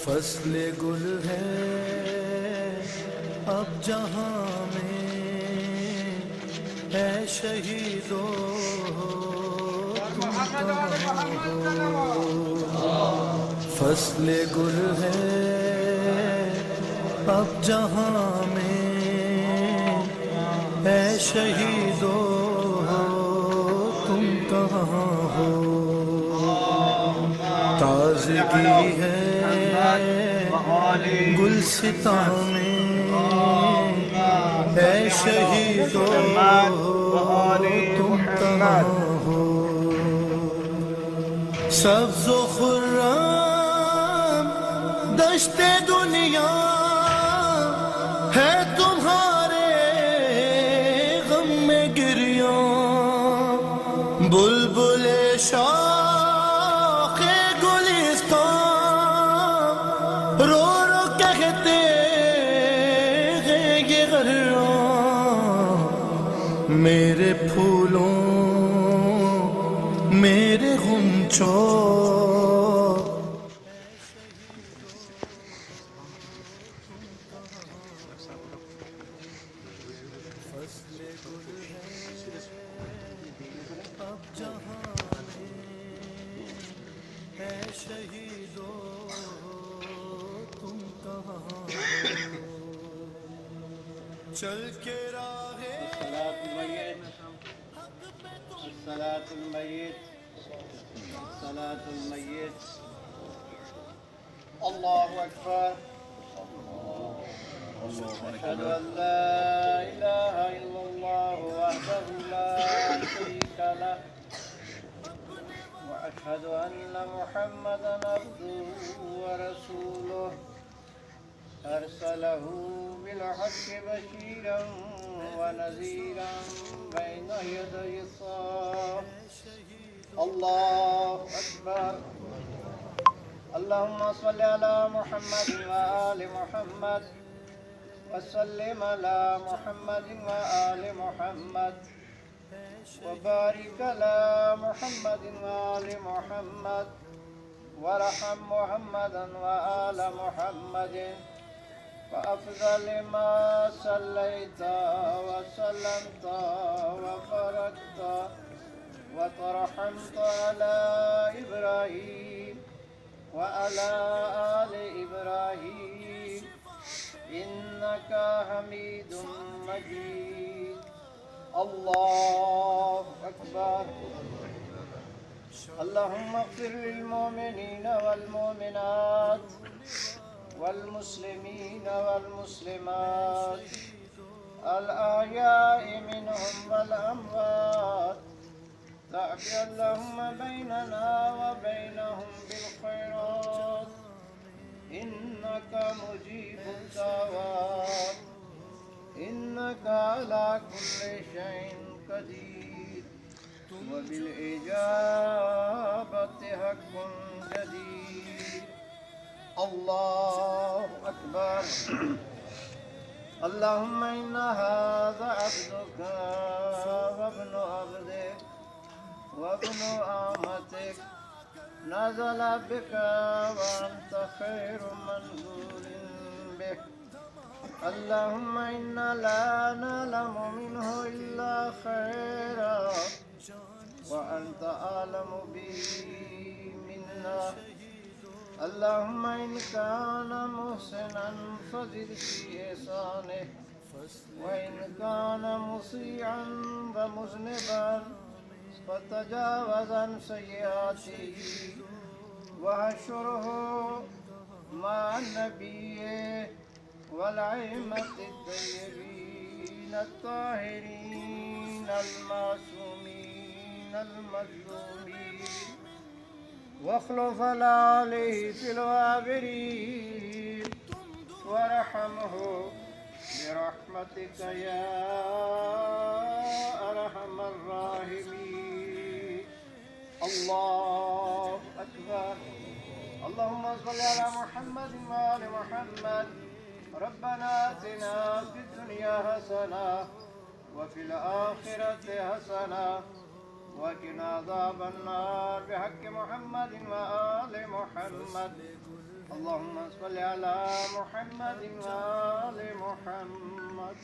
फसले गुल है अब जहां में, है शहीदों तुम कहाँ हो। फसले गुल है अब जहां में, है शहीदों तुम कहाँ हो। ताज़गी है गुलसिता में, है शहीदों तुम कहाँ हो। सब्ज़ व खुर्रम दश्ते दुनिया है तुम्हारे गम में गिरिया। बुलबुले शाखे गुलिस्तान रो रो कहते हैं ये गर्रा। मेरे फूलों मेरे गुंचों फसले गुल है अब जहां में, है शहीदों तुम कहाँ हो। चल के राहे सलातुल मय्यित अल्लाहु अकबर। अशहदु अन ला इलाहा इल्लल्लाह वहदहु ला शरीका लह व अशहदु अन्ना मुहम्मदन अब्दुहु व रसूलुहु अरसलहु बिल हक्कि बशीरन व नज़ीरन बैना यदयि स्साअह। अल्लाहु अकबर। अल्लाहुम्मा सल्लि अला मुहम्मद व आलि मुहम्मद व सल्लिम अला मुहम्मद व आलि मुहम्मद व बारिक अला मुहम्मद व आलि मुहम्मद वरहम मुहम्मदन व आला मुहम्मदिन व अफ़ज़ल मा सल्लैता व सल्लमता व बारकता व तरहमता अला इब्राहीम व अला आलि इब्राहीम इन्नका हमीदुम मजीद। अल्लाहु अकबर। अल्लाहुम्मा इग़फ़िर लिल मुमिनीन वल मुमिनात वल मुस्लिमीन वल मुस्लिमात अल अहयाइ मिनहुम वल अमवात। तअफ़ी अल्लाहुम्मा बैनना व बैनहुम बिल खैरात इन्नका मुजीबुद दावात इन्नका अला कुल्लि शैइन क़दीर व बिल इजाबति हक़्क़ुन जदीर। अल्लाहु अकबर। अल्लाहुम्मा इन्ना हाज़ा अब्दुका व इब्नु अब्दिक व इब्नु अमतिक नज़ला बिका व अन्त खैरु मंज़ूलिन बिक। अल्लाहुम्मा इन्ना ला नअलमु मिन्हु इल्ला खैरा व अन्त आलमु बिही मिन्ना। अल्लाहुम्मा इन काना मुहसिनन फ़ज़िद फ़ी ihसानिह व इन काना मुसीअन व मुज़निबन फ़तजावज़ अन सय्यिआतिही वहशुरहु मअन नबिय्यिन वल अइम्मति त्तय्यिबीन अत्ताहिरीन अल मासूमीन अल मज़लूमीन वख्लुफ़ अलैहि फ़िल गाबिरीन वरहमहु बिरहमतिका या अरहमर राहिमीन। अल्लाहु अकबर। अल्लाहुम्मा सल्लि अला मुहम्मद व आलि मुहम्मद। रब्बना आतिना फ़िद दुनिया हसना व फ़िल आखिरति हसना वक़िना अज़ाबन्नार बिहक़्क़ि मुहम्मद व आलि मुहम्मद اللهم صل على محمد وآل محمد